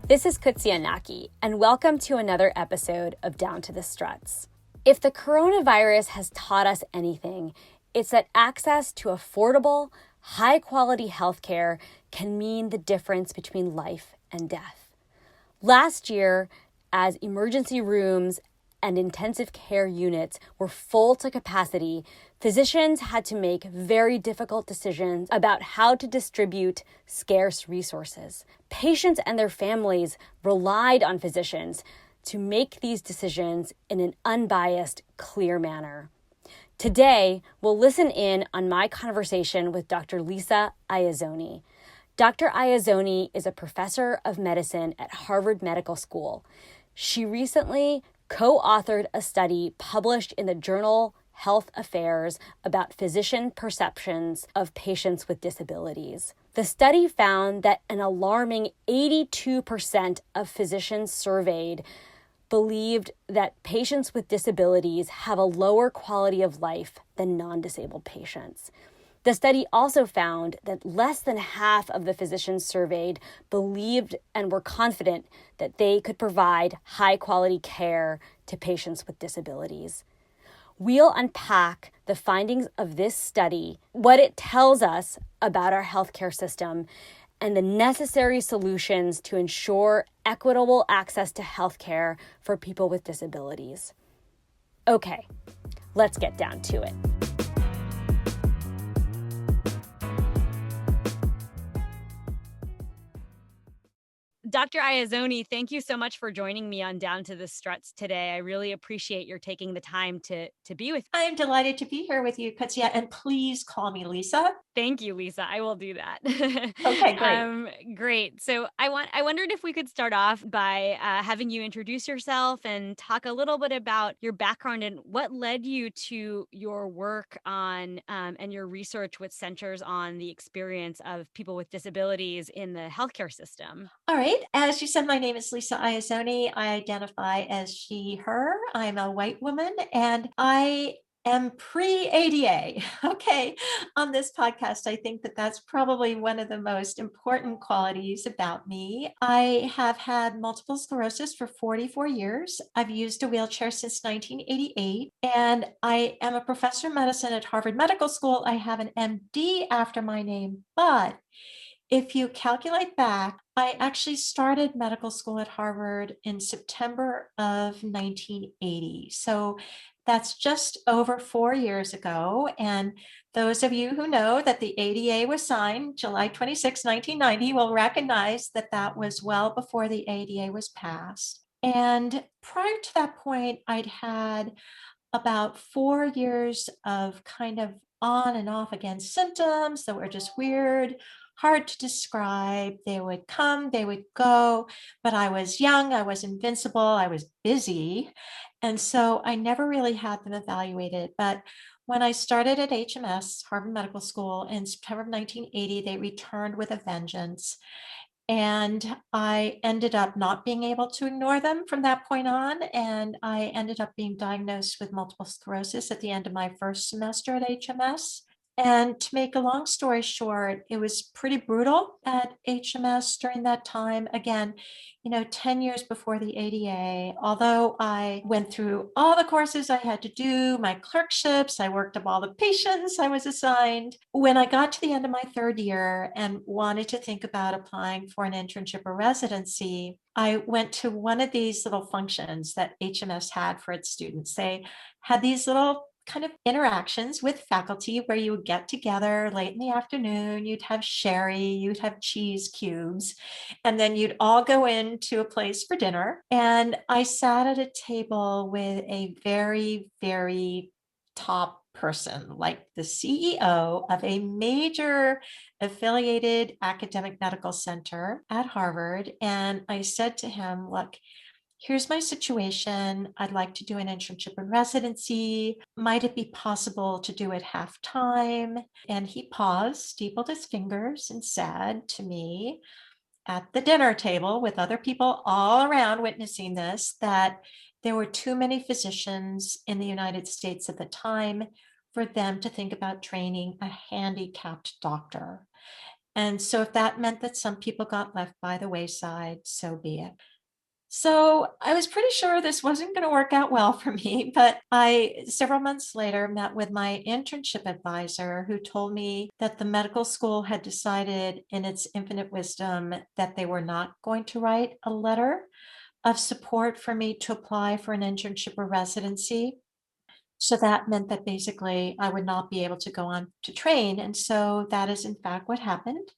This is Kutsia Naki, and welcome to another episode of Down to the Struts. If the coronavirus has taught us anything, it's that access to affordable, high-quality healthcare can mean the difference between life and death. Last year, as emergency rooms and intensive care units were full to capacity, physicians had to make very difficult decisions about how to distribute scarce resources. Patients and their families relied on physicians to make these decisions in an unbiased, clear manner. Today, we'll listen in on my conversation with Dr. Iezzoni. Dr. Iezzoni is a professor of medicine at Harvard Medical School. She recently co-authored a study published in the journal Health Affairs about physician perceptions of patients with disabilities. The study found that an alarming 82% of physicians surveyed believed that patients with disabilities have a lower quality of life than non-disabled patients. The study also found that less than half of the physicians surveyed believed and were confident that they could provide high-quality care to patients with disabilities. We'll unpack the findings of this study, what it tells us about our healthcare system, and the necessary solutions to ensure equitable access to healthcare for people with disabilities. Okay, let's get down to it. Dr. Iezzoni, thank you so much for joining me on Down to the Struts today. I really appreciate your taking the time to be with me. I'm delighted to be here with you, Kutsia, and please call me Lisa. Thank you, Lisa. I will do that. Okay, great. Great. So I wondered if we could start off by having you introduce yourself and talk a little bit about your background and what led you to your work on and your research which centers on the experience of people with disabilities in the healthcare system. All right. As you said, my name is Lisa Iezzoni. I identify as she, her. I'm a white woman, and I am pre-ADA. Okay. On this podcast, I think that that's probably one of the most important qualities about me. I have had multiple sclerosis for 44 years. I've used a wheelchair since 1988, and I am a professor of medicine at Harvard Medical School. I have an MD after my name, but if you calculate back, I actually started medical school at Harvard in September of 1980. So that's just over 4 years ago. And those of you who know that the ADA was signed July 26, 1990 will recognize that that was well before the ADA was passed. And prior to that point, I'd had about 4 years of kind of on and off again symptoms that were just weird, hard to describe. They would come, they would go, but I was young, I was invincible, I was busy. And so I never really had them evaluated. But when I started at HMS, Harvard Medical School, in September of 1980, they returned with a vengeance. And I ended up not being able to ignore them from that point on. And I ended up being diagnosed with multiple sclerosis at the end of my first semester at HMS. And to make a long story short, it was pretty brutal at HMS during that time. Again, 10 years before the ADA, although I went through all the courses I had to do, my clerkships, I worked up all the patients I was assigned. When I got to the end of my third year and wanted to think about applying for an internship or residency, I went to one of these little functions that HMS had for its students. They had these little kind of interactions with faculty where you would get together late in the afternoon, you'd have sherry, you'd have cheese cubes, and then you'd all go into a place for dinner. And I sat at a table with a very, very top person, like the CEO of a major affiliated academic medical center at Harvard. And I said to him, look, here's my situation. I'd like to do an internship and residency. Might it be possible to do it half time? And he paused, steepled his fingers, and said to me at the dinner table with other people all around witnessing this, that there were too many physicians in the United States at the time for them to think about training a handicapped doctor. And so if that meant that some people got left by the wayside, so be it. So I was pretty sure this wasn't going to work out well for me, but I, several months later, met with my internship advisor who told me that the medical school had decided in its infinite wisdom that they were not going to write a letter of support for me to apply for an internship or residency. So that meant that basically I would not be able to go on to train. And so that is in fact what happened.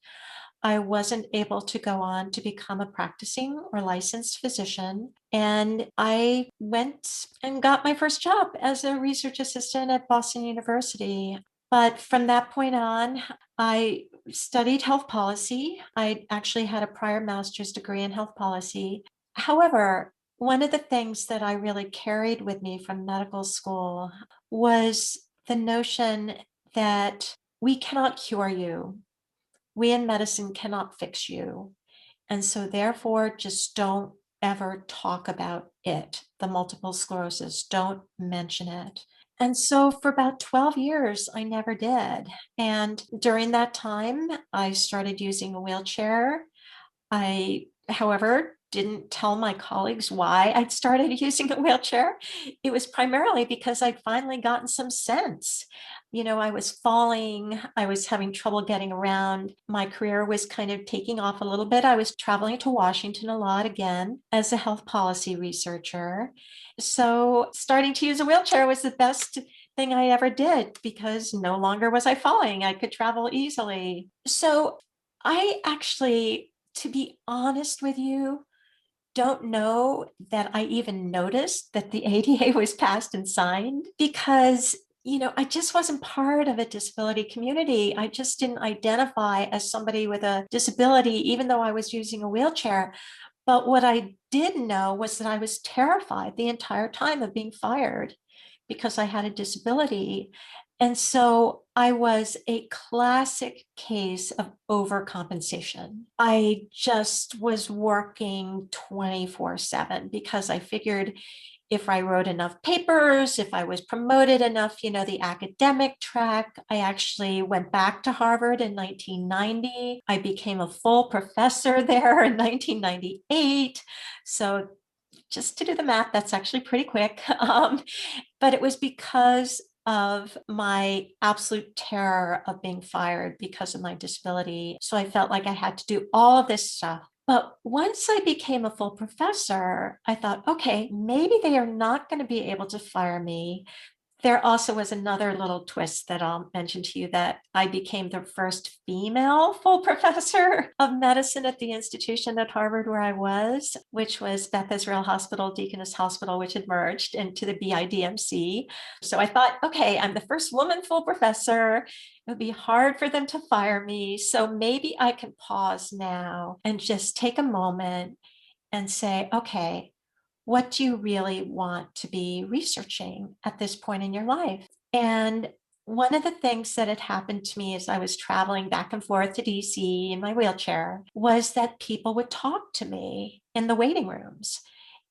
I wasn't able to go on to become a practicing or licensed physician. And I went and got my first job as a research assistant at Boston University. But from that point on, I studied health policy. I actually had a prior master's degree in health policy. However, one of the things that I really carried with me from medical school was the notion that we cannot cure you. We in medicine cannot fix you. And so, therefore, just don't ever talk about it, the multiple sclerosis. Don't mention it. And so, for about 12 years, I never did. And during that time, I started using a wheelchair. I, however, didn't tell my colleagues why I'd started using a wheelchair. It was primarily because I'd finally gotten some sense. I was falling, I was having trouble getting around. My career was kind of taking off a little bit. I was traveling to Washington a lot again as a health policy researcher. So, starting to use a wheelchair was the best thing I ever did because no longer was I falling. I could travel easily. So, I actually, to be honest with you, don't know that I even noticed that the ADA was passed and signed because, I just wasn't part of a disability community. I just didn't identify as somebody with a disability, even though I was using a wheelchair. But what I did know was that I was terrified the entire time of being fired because I had a disability. And so I was a classic case of overcompensation. I just was working 24/7 because I figured if I wrote enough papers, if I was promoted enough, the academic track. I actually went back to Harvard in 1990. I became a full professor there in 1998. So just to do the math, that's actually pretty quick. But it was because of my absolute terror of being fired because of my disability. So I felt like I had to do all of this stuff. But once I became a full professor, I thought, okay, maybe they are not going to be able to fire me. There also was another little twist that I'll mention to you that I became the first female full professor of medicine at the institution at Harvard where I was, which was Beth Israel Hospital, Deaconess Hospital, which had merged into the BIDMC. So I thought, okay, I'm the first woman full professor. It would be hard for them to fire me. So maybe I can pause now and just take a moment and say, okay, what do you really want to be researching at this point in your life? And one of the things that had happened to me as I was traveling back and forth to DC in my wheelchair was that people would talk to me in the waiting rooms.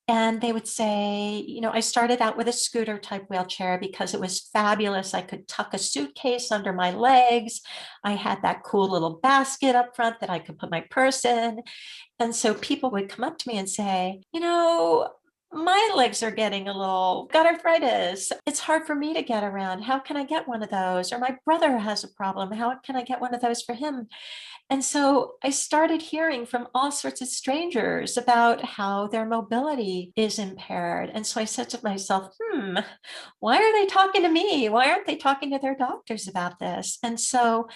And they would say, I started out with a scooter type wheelchair because it was fabulous. I could tuck a suitcase under my legs. I had that cool little basket up front that I could put my purse in. And so people would come up to me and say, my legs are getting a little got arthritis. It's hard for me to get around. How can I get one of those? Or my brother has a problem. How can I get one of those for him? And so I started hearing from all sorts of strangers about how their mobility is impaired. And so I said to myself, why are they talking to me? Why aren't they talking to their doctors about this? And so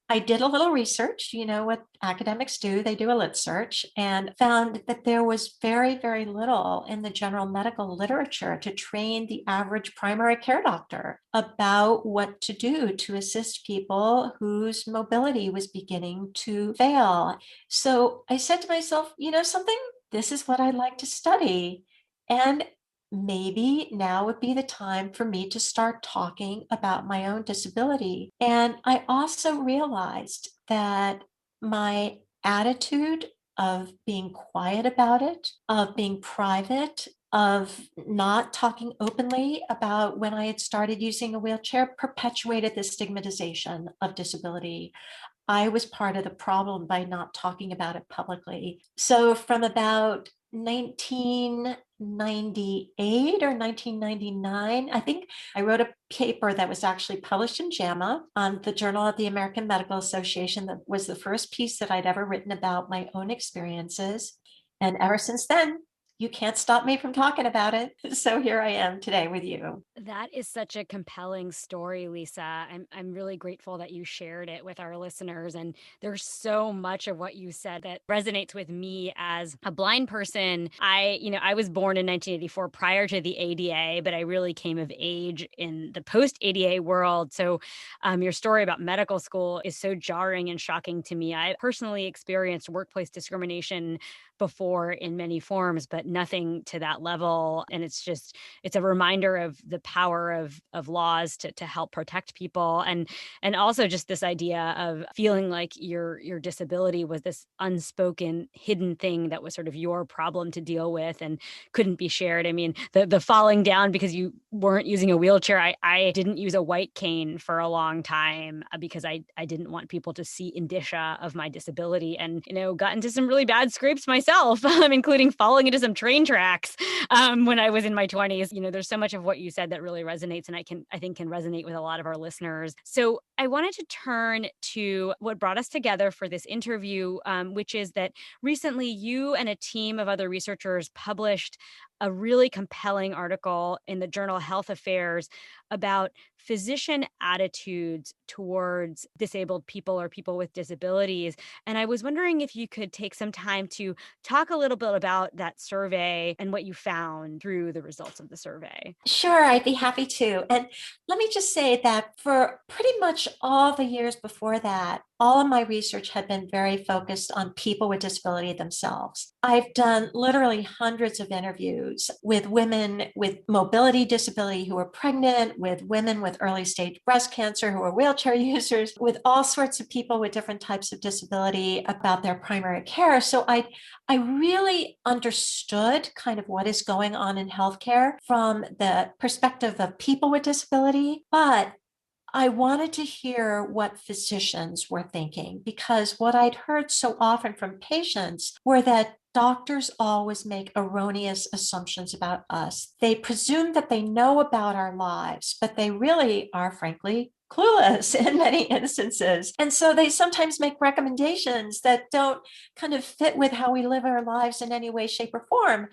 I did a little research, what academics do, they do a lit search, and found that there was very, very little in the general medical literature to train the average primary care doctor about what to do to assist people whose mobility was beginning to fail. So I said to myself, something, this is what I'd like to study. And maybe now would be the time for me to start talking about my own disability. And I also realized that my attitude of being quiet about it, of being private, of not talking openly about when I had started using a wheelchair perpetuated the stigmatization of disability. I was part of the problem by not talking about it publicly. So from about 1998 or 1999, I think I wrote a paper that was actually published in JAMA on the Journal of the American Medical Association. That was the first piece that I'd ever written about my own experiences. And ever since then, you can't stop me from talking about it. So here I am today with you. That is such a compelling story, Lisa. I'm really grateful that you shared it with our listeners. And there's so much of what you said that resonates with me as a blind person. I was born in 1984 prior to the ADA, but I really came of age in the post ADA world. So your story about medical school is so jarring and shocking to me. I personally experienced workplace discrimination before in many forms, but nothing to that level. And it's a reminder of the power of laws to help protect people, and also just this idea of feeling like your disability was this unspoken hidden thing that was sort of your problem to deal with and couldn't be shared. I mean, the falling down because you weren't using a wheelchair. I didn't use a white cane for a long time because I didn't want people to see indicia of my disability, and got into some really bad scrapes myself, including falling into some train tracks when I was in my 20s. There's so much of what you said that really resonates, and I think can resonate with a lot of our listeners. So I wanted to turn to what brought us together for this interview, which is that recently you and a team of other researchers published a really compelling article in the journal Health Affairs about physician attitudes towards disabled people or people with disabilities. And I was wondering if you could take some time to talk a little bit about that survey and what you found through the results of the survey. Sure, I'd be happy to. And let me just say that for pretty much all the years before that, all of my research had been very focused on people with disability themselves. I've done literally hundreds of interviews with women with mobility disability who are pregnant, with women with early stage breast cancer who are wheelchair users, with all sorts of people with different types of disability about their primary care. So I really understood kind of what is going on in healthcare from the perspective of people with disability, but I wanted to hear what physicians were thinking, because what I'd heard so often from patients were that doctors always make erroneous assumptions about us. They presume that they know about our lives, but they really are, frankly, clueless in many instances. And so they sometimes make recommendations that don't kind of fit with how we live our lives in any way, shape, or form.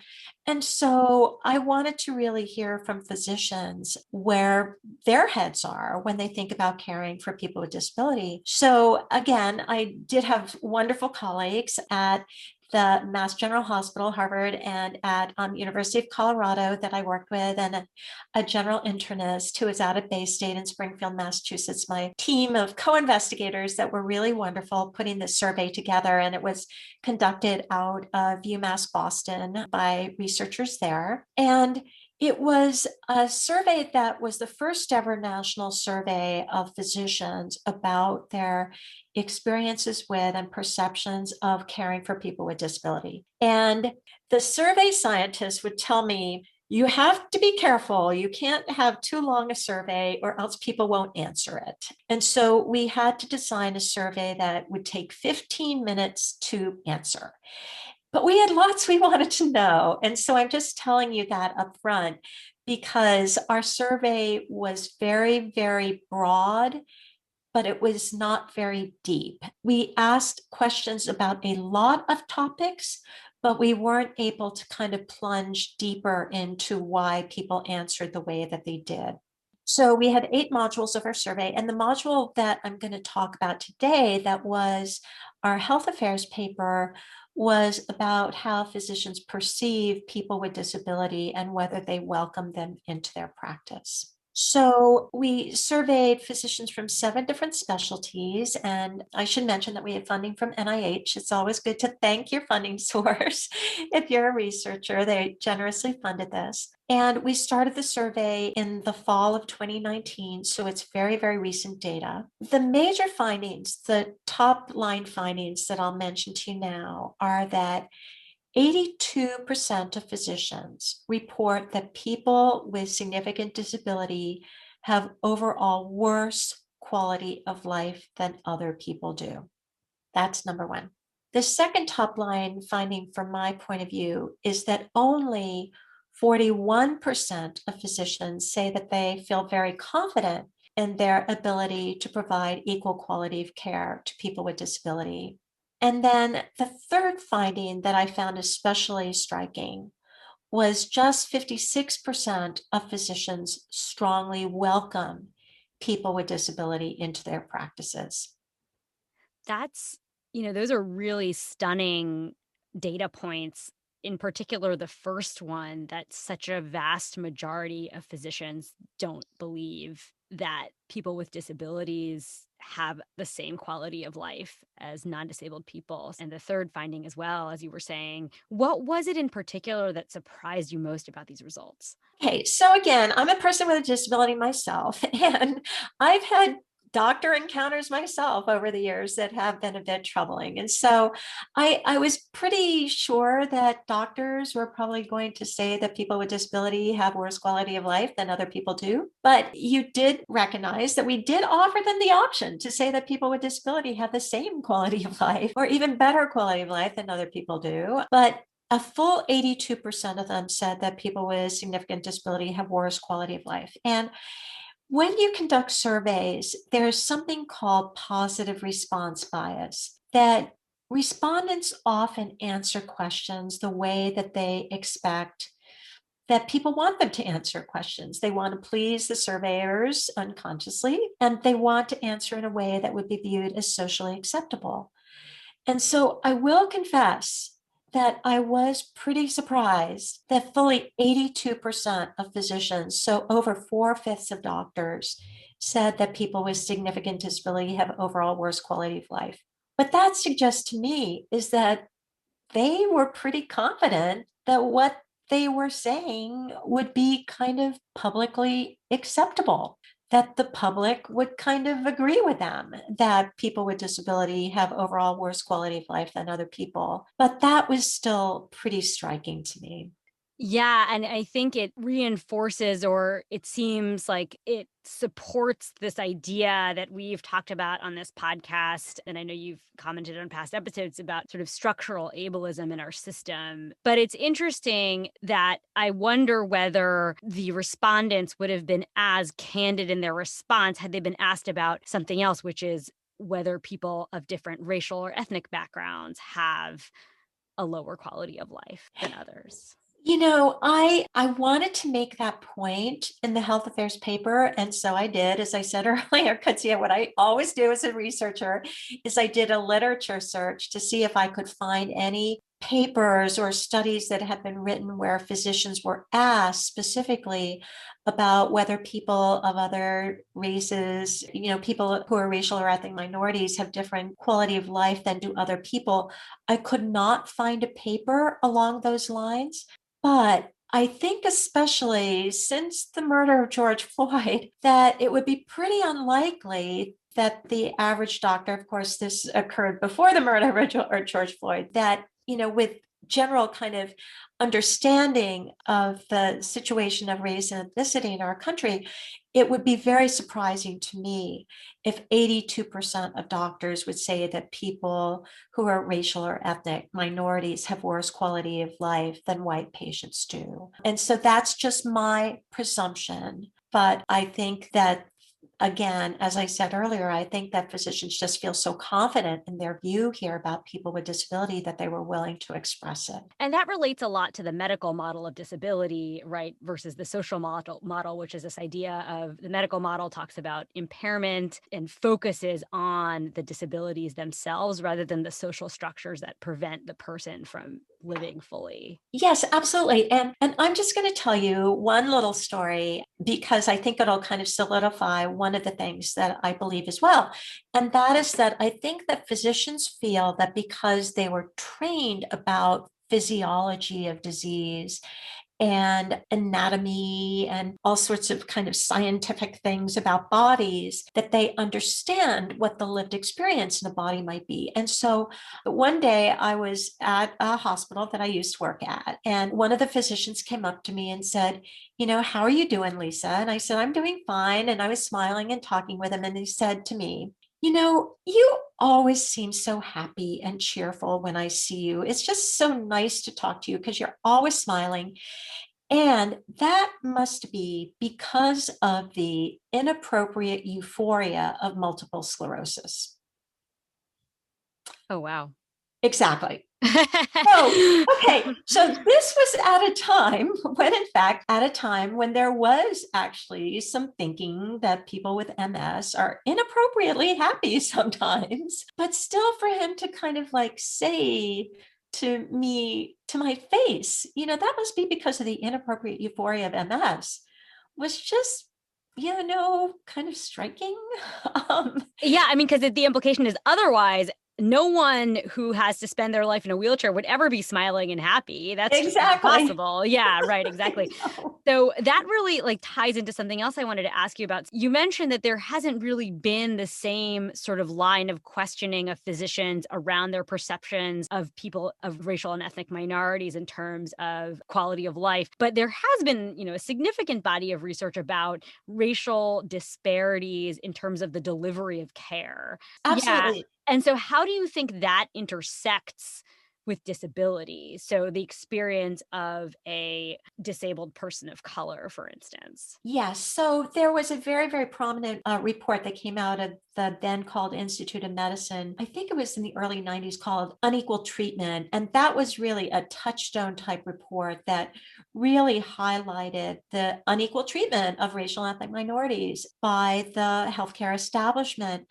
And so I wanted to really hear from physicians where their heads are when they think about caring for people with disability. So again, I did have wonderful colleagues at the Mass General Hospital, Harvard, and at University of Colorado that I worked with, and a general internist who is out at Bay State in Springfield, Massachusetts. My team of co-investigators that were really wonderful putting this survey together, and it was conducted out of UMass Boston by researchers there. And it was a survey that was the first ever national survey of physicians about their experiences with and perceptions of caring for people with disability. And the survey scientists would tell me, you have to be careful. You can't have too long a survey or else people won't answer it. And so we had to design a survey that would take 15 minutes to answer. But we had lots we wanted to know. And so I'm just telling you that up front because our survey was very, very broad, but it was not very deep. We asked questions about a lot of topics, but we weren't able to kind of plunge deeper into why people answered the way that they did. So we had 8 modules of our survey, and the module that I'm going to talk about today, that was our health affairs paper, was about how physicians perceive people with disability and whether they welcome them into their practice. So we surveyed physicians from 7 different specialties, and I should mention that we have funding from NIH. It's always good to thank your funding source. If you're a researcher, they generously funded this. And we started the survey in the fall of 2019, so it's very, very recent data. The major findings, the top line findings that I'll mention to you now, are that 82% of physicians report that people with significant disability have overall worse quality of life than other people do. That's number one. The second top line finding from my point of view is that only 41% of physicians say that they feel very confident in their ability to provide equal quality of care to people with disability. And then the third finding that I found especially striking was just 56% of physicians strongly welcome people with disability into their practices. That's, those are really stunning data points. In particular, the first one, that such a vast majority of physicians don't believe that people with disabilities have the same quality of life as non-disabled people. And the third finding as well, as you were saying, what was it in particular that surprised you most about these results? Okay, so again, I'm a person with a disability myself, and I've had doctor encounters myself over the years that have been a bit troubling. And so I was pretty sure that doctors were probably going to say that people with disability have worse quality of life than other people do. But you did recognize that we did offer them the option to say that people with disability have the same quality of life or even better quality of life than other people do. But a full 82% of them said that people with significant disability have worse quality of life. And when you conduct surveys, there's something called positive response bias, that respondents often answer questions the way that they expect that people want them to answer questions. They want to please the surveyors unconsciously, and they want to answer in a way that would be viewed as socially acceptable. And so I will confess that I was pretty surprised that fully 82% of physicians, so over 4/5 of doctors, said that people with significant disability have overall worse quality of life. What that suggests to me is that they were pretty confident that what they were saying would be kind of publicly acceptable, that the public would kind of agree with them, that people with disability have overall worse quality of life than other people. But that was still pretty striking to me. Yeah, and I think it reinforces, or it seems like it supports this idea that we've talked about on this podcast. And I know you've commented on past episodes about sort of structural ableism in our system. But it's interesting that I wonder whether the respondents would have been as candid in their response had they been asked about something else, which is whether people of different racial or ethnic backgrounds have a lower quality of life than others. I wanted to make that point in the health affairs paper. And so I did, as I said earlier, because what I always do as a researcher is I did a literature search to see if I could find any papers or studies that have been written where physicians were asked specifically about whether people of other races, people who are racial or ethnic minorities have different quality of life than do other people. I could not find a paper along those lines. But I think, especially since the murder of George Floyd, that it would be pretty unlikely that the average doctor, of course, this occurred before the murder of George Floyd, that, with general kind of understanding of the situation of race and ethnicity in our country, it would be very surprising to me if 82% of doctors would say that people who are racial or ethnic minorities have worse quality of life than white patients do. And so that's just my presumption. But I think that, again, as I said earlier, I think that physicians just feel so confident in their view here about people with disability that they were willing to express it. And that relates a lot to the medical model of disability, right, versus the social model, which is this idea of the medical model talks about impairment and focuses on the disabilities themselves rather than the social structures that prevent the person from living fully. Yes, absolutely. And I'm just going to tell you one little story because I think it'll kind of solidify one of the things that I believe as well. And that is that I think that physicians feel that because they were trained about physiology of disease and anatomy and all sorts of kind of scientific things about bodies, that they understand what the lived experience in a body might be. And so one day I was at a hospital that I used to work at, and one of the physicians came up to me and said, how are you doing, Lisa? And I said, I'm doing fine. And I was smiling and talking with him. And he said to me, you always seem so happy and cheerful when I see you. It's just so nice to talk to you because you're always smiling. And that must be because of the inappropriate euphoria of multiple sclerosis. Oh, wow. Exactly. Oh, okay. So this was at a time when there was actually some thinking that people with MS are inappropriately happy sometimes, but still for him to kind of like say to me, to my face, that must be because of the inappropriate euphoria of MS, was just, kind of striking. Yeah, I mean, because the implication is otherwise, no one who has to spend their life in a wheelchair would ever be smiling and happy. That's just not Exactly. possible. Yeah, right, exactly. So that really ties into something else I wanted to ask you about. You mentioned that there hasn't really been the same sort of line of questioning of physicians around their perceptions of people of racial and ethnic minorities in terms of quality of life. But there has been, a significant body of research about racial disparities in terms of the delivery of care. Yeah. Absolutely. And so how do you think that intersects with disability? So the experience of a disabled person of color, for instance. Yes. So there was a very, very prominent report that came out of the then called Institute of Medicine. I think it was in the early 90s, called Unequal Treatment. And that was really a touchstone type report that really highlighted the unequal treatment of racial and ethnic minorities by the healthcare establishment.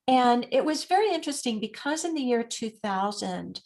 And it was very interesting because in the year 2000,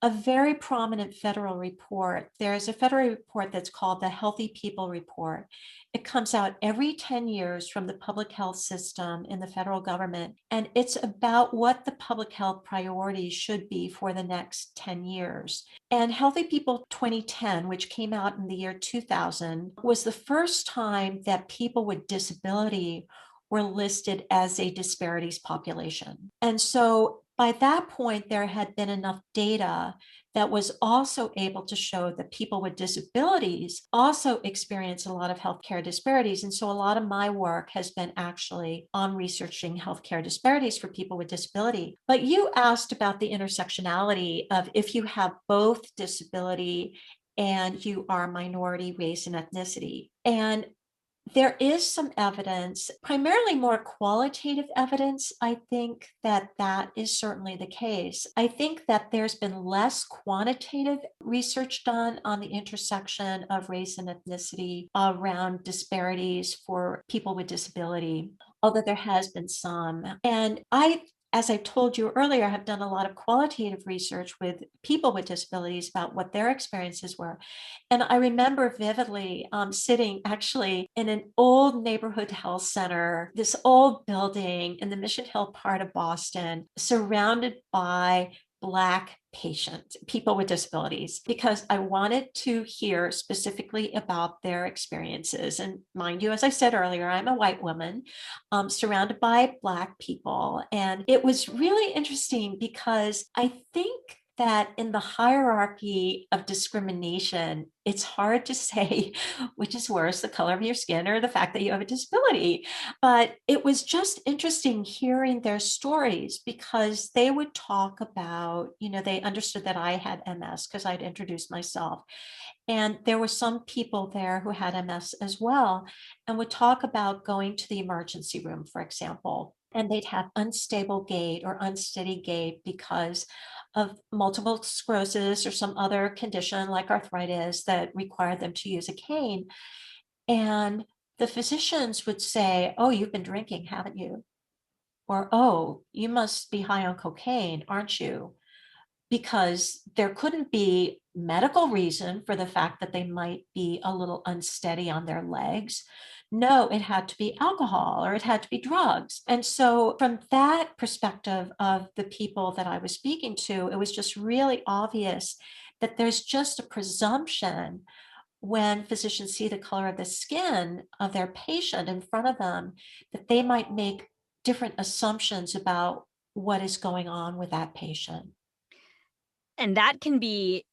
a very prominent federal report, there's a federal report that's called the Healthy People Report. It comes out every 10 years from the public health system in the federal government. And it's about what the public health priorities should be for the next 10 years. And Healthy People 2010, which came out in the year 2000, was the first time that people with disability were listed as a disparities population. And so by that point, there had been enough data that was also able to show that people with disabilities also experience a lot of healthcare disparities. And so a lot of my work has been actually on researching healthcare disparities for people with disability. But you asked about the intersectionality of if you have both disability and you are minority, race, and ethnicity. And there is some evidence, primarily more qualitative evidence. I think that that is certainly the case. I think that there's been less quantitative research done on the intersection of race and ethnicity around disparities for people with disability, although there has been some. And as I told you earlier, I have done a lot of qualitative research with people with disabilities about what their experiences were. And I remember vividly sitting actually in an old neighborhood health center, this old building in the Mission Hill part of Boston, surrounded by Black patients, people with disabilities, because I wanted to hear specifically about their experiences. And mind you, as I said earlier, I'm a white woman surrounded by Black people. And it was really interesting because I think that in the hierarchy of discrimination, it's hard to say which is worse, the color of your skin or the fact that you have a disability. But it was just interesting hearing their stories because they would talk about, they understood that I had MS because I'd introduced myself. And there were some people there who had MS as well and would talk about going to the emergency room, for example, and they'd have unstable gait or unsteady gait because of multiple sclerosis or some other condition like arthritis that required them to use a cane. And the physicians would say, "Oh, you've been drinking, haven't you?" Or, "Oh, you must be high on cocaine, aren't you?" Because there couldn't be medical reason for the fact that they might be a little unsteady on their legs. No, it had to be alcohol or it had to be drugs. And so, from that perspective of the people that I was speaking to, it was just really obvious that there's just a presumption when physicians see the color of the skin of their patient in front of them, that they might make different assumptions about what is going on with that patient. And that can be,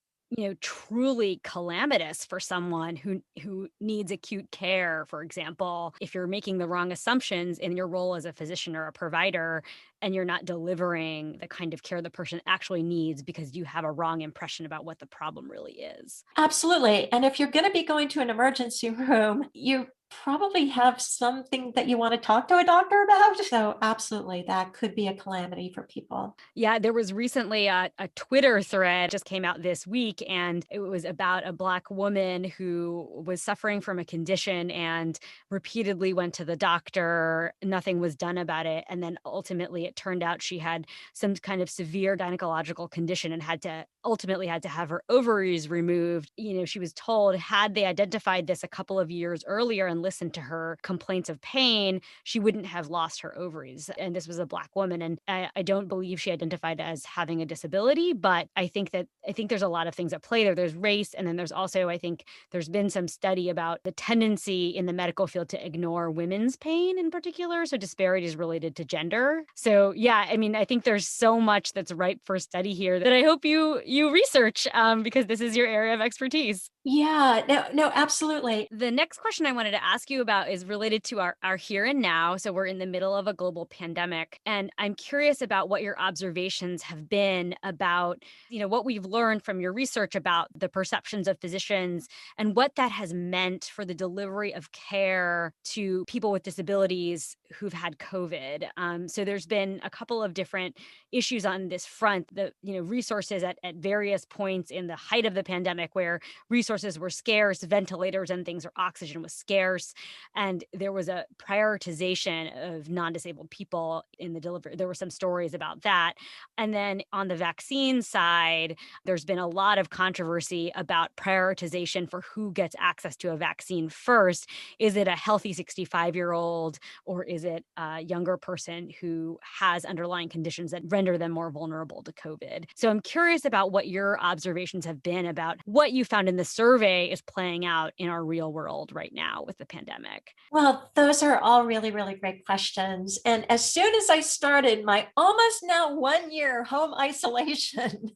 truly calamitous for someone who needs acute care, for example. If you're making the wrong assumptions in your role as a physician or a provider, and you're not delivering the kind of care the person actually needs because you have a wrong impression about what the problem really is. Absolutely. And if you're going to be going to an emergency room, you probably have something that you want to talk to a doctor about. So, absolutely, that could be a calamity for people. Yeah, there was recently a Twitter thread just came out this week, and it was about a Black woman who was suffering from a condition and repeatedly went to the doctor. Nothing was done about it. And then ultimately it turned out she had some kind of severe gynecological condition and ultimately had to have her ovaries removed. She was told, had they identified this a couple of years earlier and listened to her complaints of pain, she wouldn't have lost her ovaries. And this was a Black woman. And I don't believe she identified as having a disability, but I think there's a lot of things at play there. There's race, and then there's also, I think there's been some study about the tendency in the medical field to ignore women's pain in particular. So disparities related to gender. So yeah, I mean, I think there's so much that's ripe for study here that I hope you research, because this is your area of expertise. Yeah, no, absolutely. The next question I wanted to ask you about is related to our here and now. So we're in the middle of a global pandemic, and I'm curious about what your observations have been about, what we've learned from your research about the perceptions of physicians and what that has meant for the delivery of care to people with disabilities who've had COVID. So there's been a couple of different issues on this front. The resources at various points in the height of the pandemic, where resources were scarce, ventilators and things or oxygen was scarce, and there was a prioritization of non-disabled people in the delivery. There were some stories about that. And then on the vaccine side, there's been a lot of controversy about prioritization for who gets access to a vaccine first. Is it a healthy 65-year-old, or is it a younger person who has underlying conditions that render them more vulnerable to COVID? So I'm curious about what your observations have been about what you found in the survey is playing out in our real world right now with the pandemic. Well, those are all really, really great questions. And as soon as I started my almost now 1 year home isolation,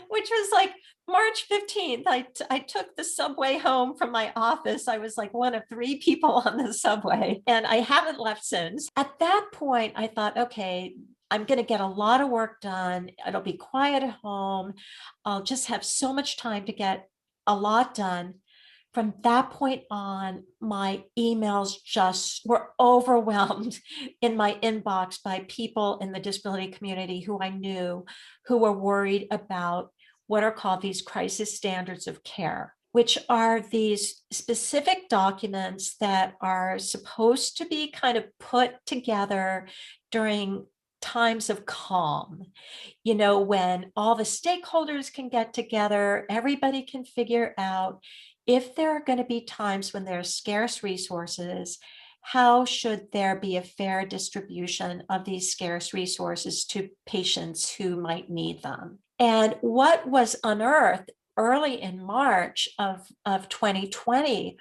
which was like March 15th, I took the subway home from my office. I was like one of three people on the subway, and I haven't left since. At that point, I thought, okay, I'm going to get a lot of work done. It'll be quiet at home. I'll just have so much time to get a lot done. From that point on, my emails just were overwhelmed in my inbox by people in the disability community who I knew, who were worried about what are called these crisis standards of care, which are these specific documents that are supposed to be kind of put together during times of calm, when all the stakeholders can get together, everybody can figure out if there are going to be times when there are scarce resources, how should there be a fair distribution of these scarce resources to patients who might need them? And what was unearthed early in March of 2020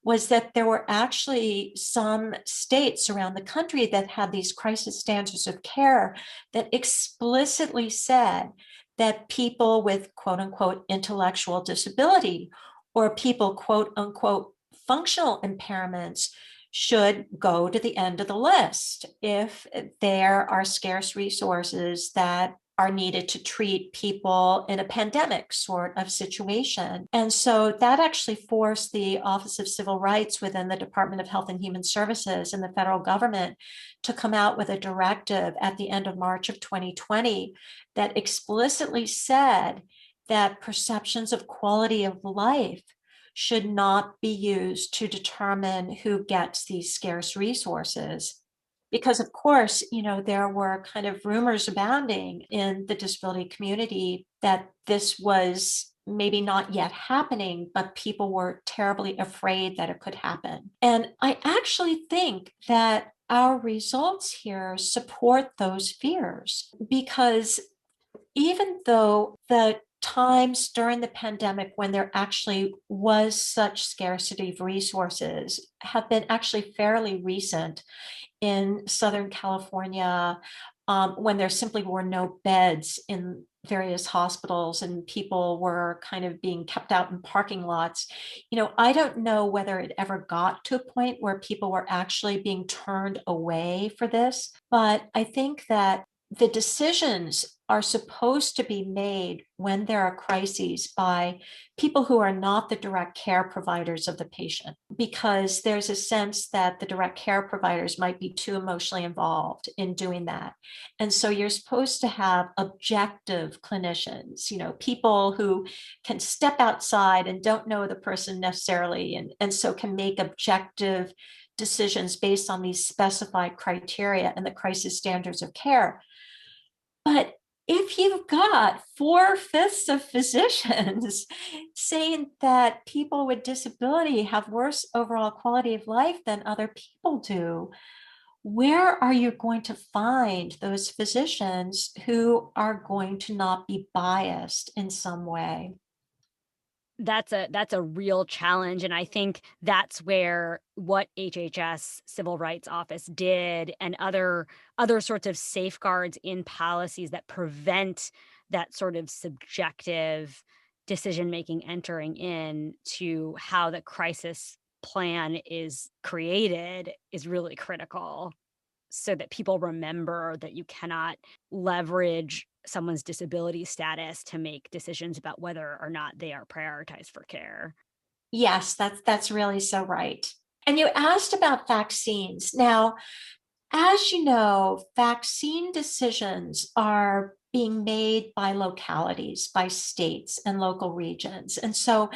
was that there were actually some states around the country that had these crisis standards of care that explicitly said that people with quote unquote intellectual disability or people quote unquote functional impairments should go to the end of the list if there are scarce resources that are needed to treat people in a pandemic sort of situation. And so that actually forced the Office of Civil Rights within the Department of Health and Human Services and the federal government to come out with a directive at the end of March of 2020 that explicitly said that perceptions of quality of life should not be used to determine who gets these scarce resources. Because of course, there were kind of rumors abounding in the disability community that this was maybe not yet happening, but people were terribly afraid that it could happen. And I actually think that our results here support those fears, because even though the times during the pandemic when there actually was such scarcity of resources have been actually fairly recent in Southern California, when there simply were no beds in various hospitals and people were kind of being kept out in parking lots. I don't know whether it ever got to a point where people were actually being turned away for this, but I think that the decisions are supposed to be made when there are crises by people who are not the direct care providers of the patient, because there's a sense that the direct care providers might be too emotionally involved in doing that. And so you're supposed to have objective clinicians, people who can step outside and don't know the person necessarily, and so can make objective decisions based on these specified criteria and the crisis standards of care. But if you've got four-fifths of physicians saying that people with disability have worse overall quality of life than other people do, where are you going to find those physicians who are going to not be biased in some way? That's a real challenge, and I think that's where what HHS Civil Rights Office did and other sorts of safeguards in policies that prevent that sort of subjective decision making entering in to how the crisis plan is created is really critical, so that people remember that you cannot leverage someone's disability status to make decisions about whether or not they are prioritized for care. Yes, that's really so right. And you asked about vaccines. Now, as you know, vaccine decisions are being made by localities, by states and local regions. And so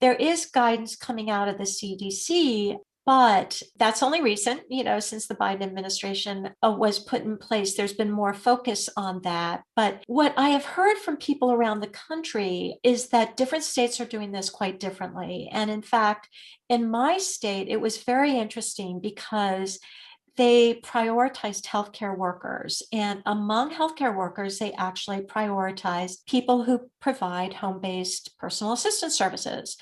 there is guidance coming out of the CDC, but that's only recent, since the Biden administration was put in place. There's been more focus on that. But what I have heard from people around the country is that different states are doing this quite differently. And in fact, in my state, it was very interesting because they prioritized healthcare workers. And among healthcare workers, they actually prioritized people who provide home based personal assistance services.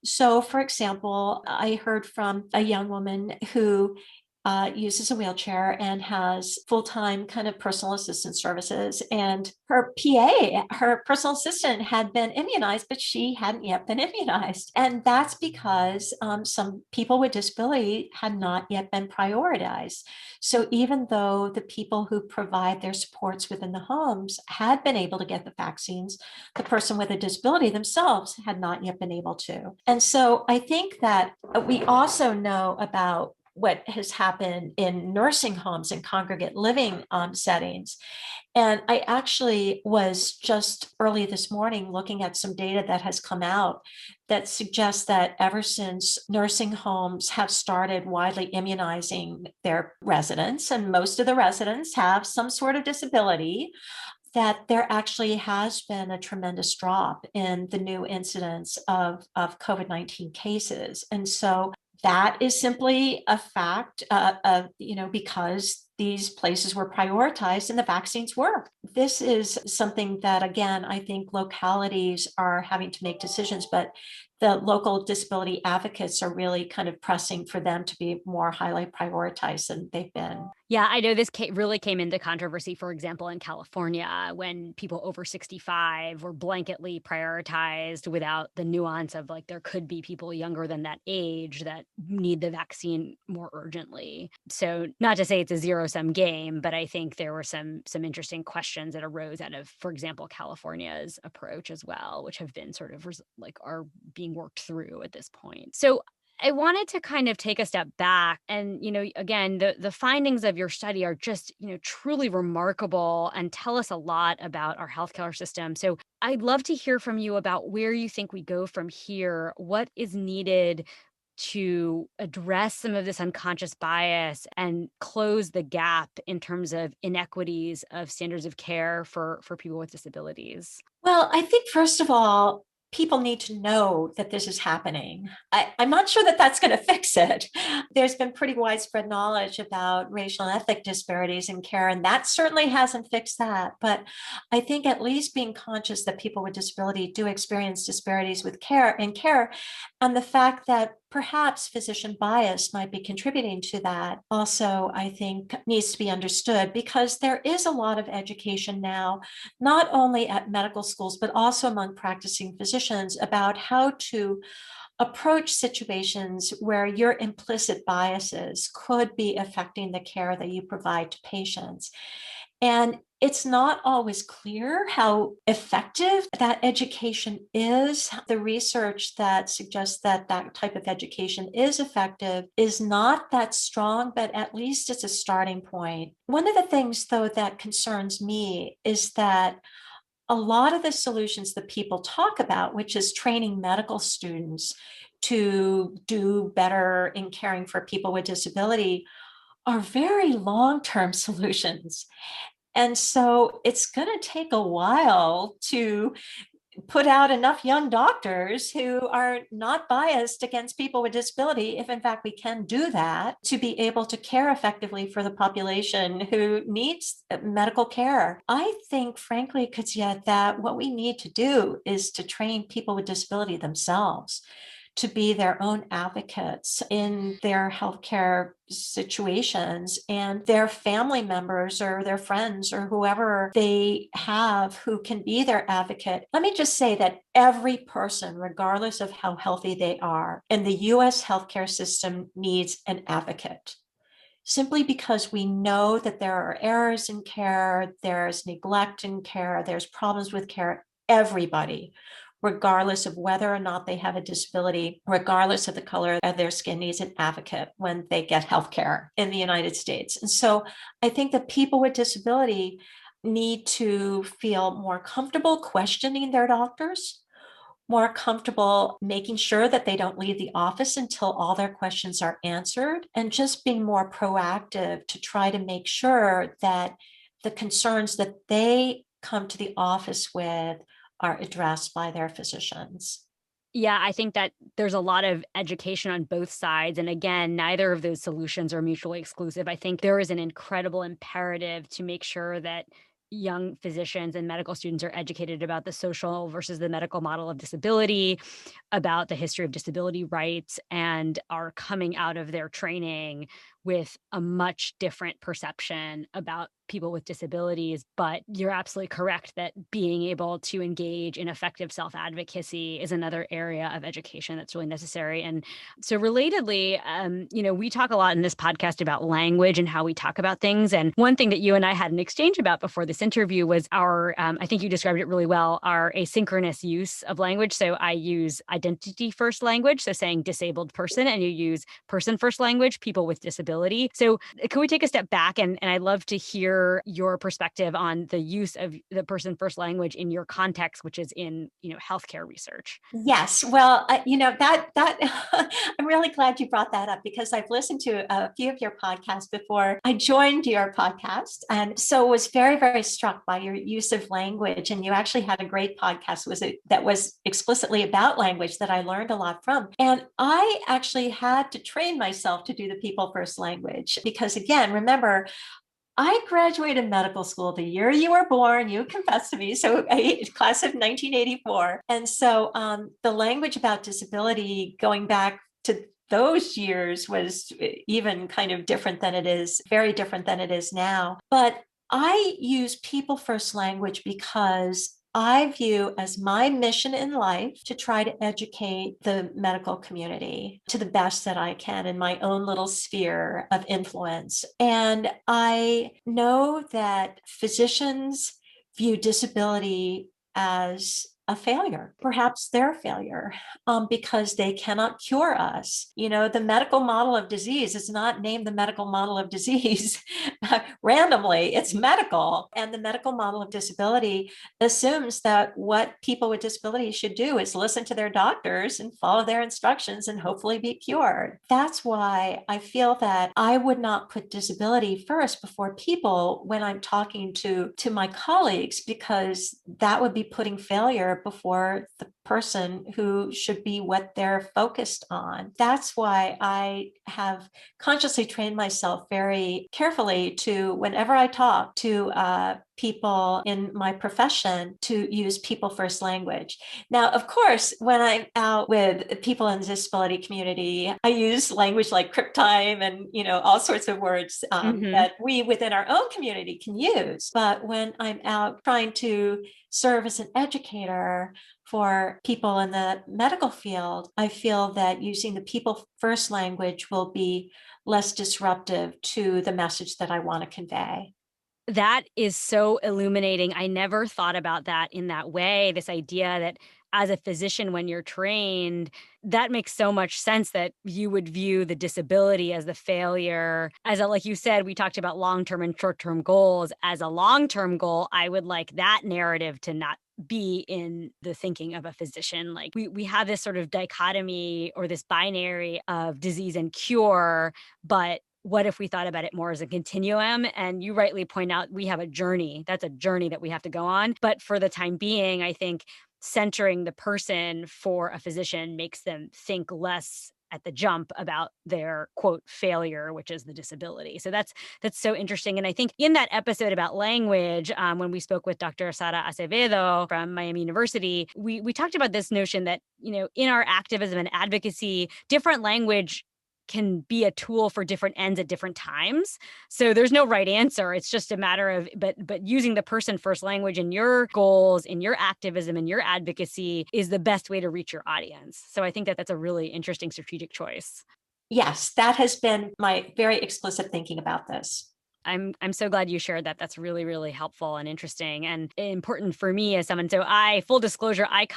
So, for example, I heard from a young woman who uses a wheelchair and has full time kind of personal assistance services. And her PA, her personal assistant, had been immunized, but she hadn't yet been immunized. And that's because some people with disability had not yet been prioritized. So even though the people who provide their supports within the homes had been able to get the vaccines, the person with a disability themselves had not yet been able to. And so I think that we also know about what has happened in nursing homes and congregate living settings. And I actually was just early this morning looking at some data that has come out that suggests that ever since nursing homes have started widely immunizing their residents, and most of the residents have some sort of disability, that there actually has been a tremendous drop in the new incidence of COVID-19 cases. And so that is simply a fact, because these places were prioritized and the vaccines were. This is something that, again, I think localities are having to make decisions, but the local disability advocates are really kind of pressing for them to be more highly prioritized than they've been. Yeah, I know this really came into controversy, for example, in California when people over 65 were blanketly prioritized without the nuance of like there could be people younger than that age that need the vaccine more urgently. So not to say it's a zero sum game, but I think there were some interesting questions that arose out of, for example, California's approach as well, which have been sort of like are being worked through at this point. So I wanted to kind of take a step back and, again, the findings of your study are just, truly remarkable and tell us a lot about our healthcare system. So I'd love to hear from you about where you think we go from here. What is needed to address some of this unconscious bias and close the gap in terms of inequities of standards of care for people with disabilities? Well, I think first of all, people need to know that this is happening. I'm not sure that that's going to fix it. There's been pretty widespread knowledge about racial and ethnic disparities in care, and that certainly hasn't fixed that. But I think at least being conscious that people with disability do experience disparities with care, and the fact that perhaps physician bias might be contributing to that also, I think, needs to be understood, because there is a lot of education now, not only at medical schools, but also among practicing physicians, about how to approach situations where your implicit biases could be affecting the care that you provide to patients. And it's not always clear how effective that education is. The research that suggests that that type of education is effective is not that strong, but at least it's a starting point. One of the things, though, that concerns me is that a lot of the solutions that people talk about, which is training medical students to do better in caring for people with disability, are very long-term solutions. And so it's going to take a while to put out enough young doctors who are not biased against people with disability, if in fact we can do that, to be able to care effectively for the population who needs medical care. I think, frankly, Kadzia, that what we need to do is to train people with disability themselves to be their own advocates in their healthcare situations, and their family members or their friends or whoever they have who can be their advocate. Let me just say that every person, regardless of how healthy they are, in the US healthcare system needs an advocate. Simply because we know that there are errors in care, there's neglect in care, there's problems with care. Everybody, regardless of whether or not they have a disability, regardless of the color of their skin, needs an advocate when they get health care in the United States. And so I think that people with disability need to feel more comfortable questioning their doctors, more comfortable making sure that they don't leave the office until all their questions are answered, and just being more proactive to try to make sure that the concerns that they come to the office with are addressed by their physicians. Yeah, I think that there's a lot of education on both sides. And again, neither of those solutions are mutually exclusive. I think there is an incredible imperative to make sure that young physicians and medical students are educated about the social versus the medical model of disability, about the history of disability rights, and are coming out of their training with a much different perception about people with disabilities. But you're absolutely correct that being able to engage in effective self-advocacy is another area of education that's really necessary. And so relatedly, we talk a lot in this podcast about language and how we talk about things. And one thing that you and I had an exchange about before this interview was our, I think you described it really well, our asynchronous use of language. So I use identity first language, so saying disabled person, and you use person first language, people with disability. So can we take a step back? And I'd love to hear your perspective on the use of the person first language in your context, which is in, healthcare research. Yes, well, that I'm really glad you brought that up, because I've listened to a few of your podcasts before I joined your podcast, and so was very, very struck by your use of language. And you actually had a great podcast that was explicitly about language that I learned a lot from. And I actually had to train myself to do the people first language, because again, remember, I graduated medical school the year you were born. You confessed to me. So, class of 1984. And so the language about disability going back to those years was even kind of different than it is, very different than it is now. But I use people first language because I view as my mission in life to try to educate the medical community to the best that I can in my own little sphere of influence. And I know that physicians view disability as a failure, perhaps their failure, because they cannot cure us. The medical model of disease is not named the medical model of disease randomly, it's medical. And the medical model of disability assumes that what people with disabilities should do is listen to their doctors and follow their instructions and hopefully be cured. That's why I feel that I would not put disability first before people when I'm talking to my colleagues, because that would be putting failure educator before the person who should be what they're focused on. That's why I have consciously trained myself very carefully to, whenever I talk to people in my profession, to use people first language. Now, of course, when I'm out with people in the disability community, I use language like crip time and, all sorts of words that we within our own community can use. But when I'm out trying to serve as an educator for people in the medical field, I feel that using the people first language will be less disruptive to the message that I want to convey. That is so illuminating. I never thought about that in that way. This idea that as a physician, when you're trained, that makes so much sense that you would view the disability as the failure. Like you said, we talked about long-term and short-term goals. As a long-term goal, I would like that narrative to not be in the thinking of a physician. Like we have this sort of dichotomy or this binary of disease and cure, but what if we thought about it more as a continuum? And you rightly point out, we have a journey. That's a journey that we have to go on. But for the time being, I think centering the person for a physician makes them think less at the jump about their quote failure, which is the disability. So that's so interesting. And I think in that episode about language, when we spoke with Dr. Sara Acevedo from Miami University, we talked about this notion that, in our activism and advocacy, different language can be a tool for different ends at different times. So there's no right answer. It's just a matter of, but using the person first language in your goals, in your activism, in your advocacy is the best way to reach your audience. So I think that that's a really interesting strategic choice. Yes, that has been my very explicit thinking about this. I'm so glad you shared that. That's really, really helpful and interesting and important for me as someone. So full disclosure, I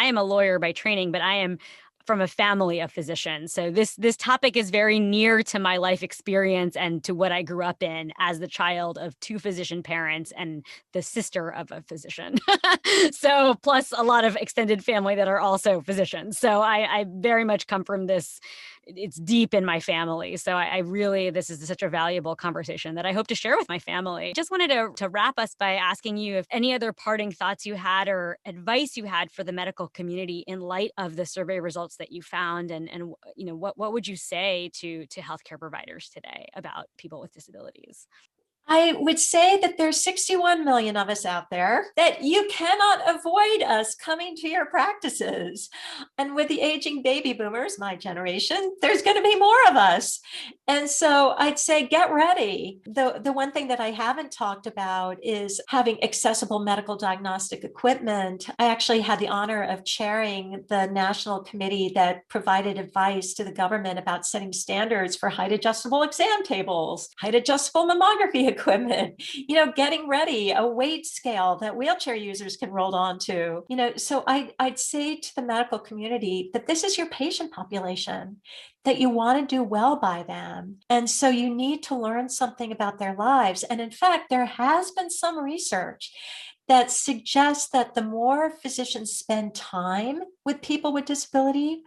am a lawyer by training, but I am from a family of physicians. So this topic is very near to my life experience and to what I grew up in as the child of two physician parents and the sister of a physician. So plus a lot of extended family that are also physicians. So I very much come from this. It's deep in my family. So I really, this is such a valuable conversation that I hope to share with my family. Just wanted to wrap us by asking you if any other parting thoughts you had or advice you had for the medical community in light of the survey results that you found, and what would you say to healthcare providers today about people with disabilities? I would say that there's 61 million of us out there, that you cannot avoid us coming to your practices. And with the aging baby boomers, my generation, there's going to be more of us. And so I'd say get ready. The one thing that I haven't talked about is having accessible medical diagnostic equipment. I actually had the honor of chairing the national committee that provided advice to the government about setting standards for height adjustable exam tables, height adjustable mammography equipment, getting ready, a weight scale that wheelchair users can roll onto, so I'd say to the medical community that this is your patient population, that you want to do well by them. And so you need to learn something about their lives. And in fact, there has been some research that suggests that the more physicians spend time with people with disability,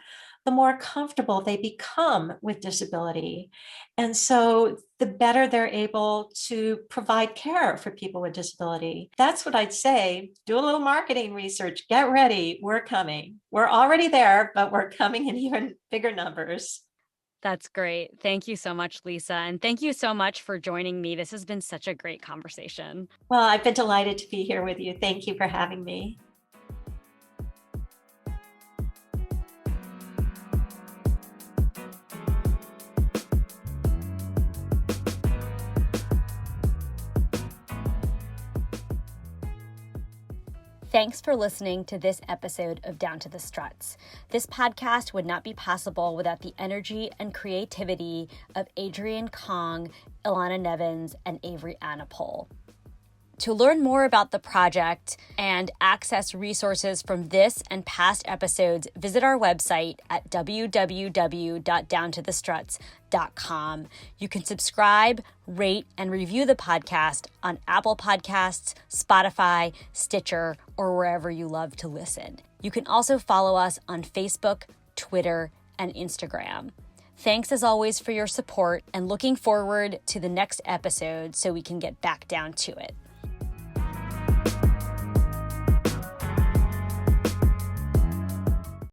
the more comfortable they become with disability. And so the better they're able to provide care for people with disability. That's what I'd say. Do a little marketing research. Get ready. We're coming. We're already there, but we're coming in even bigger numbers. That's great. Thank you so much, Lisa. And thank you so much for joining me. This has been such a great conversation. Well, I've been delighted to be here with you. Thank you for having me. Thanks for listening to this episode of Down to the Struts. This podcast would not be possible without the energy and creativity of Adrienne Kong, Ilana Nevins, and Avery Anapol. To learn more about the project and access resources from this and past episodes, visit our website at www.downtothestruts.com. You can subscribe, rate, and review the podcast on Apple Podcasts, Spotify, Stitcher, or wherever you love to listen. You can also follow us on Facebook, Twitter, and Instagram. Thanks as always for your support, and looking forward to the next episode so we can get back down to it.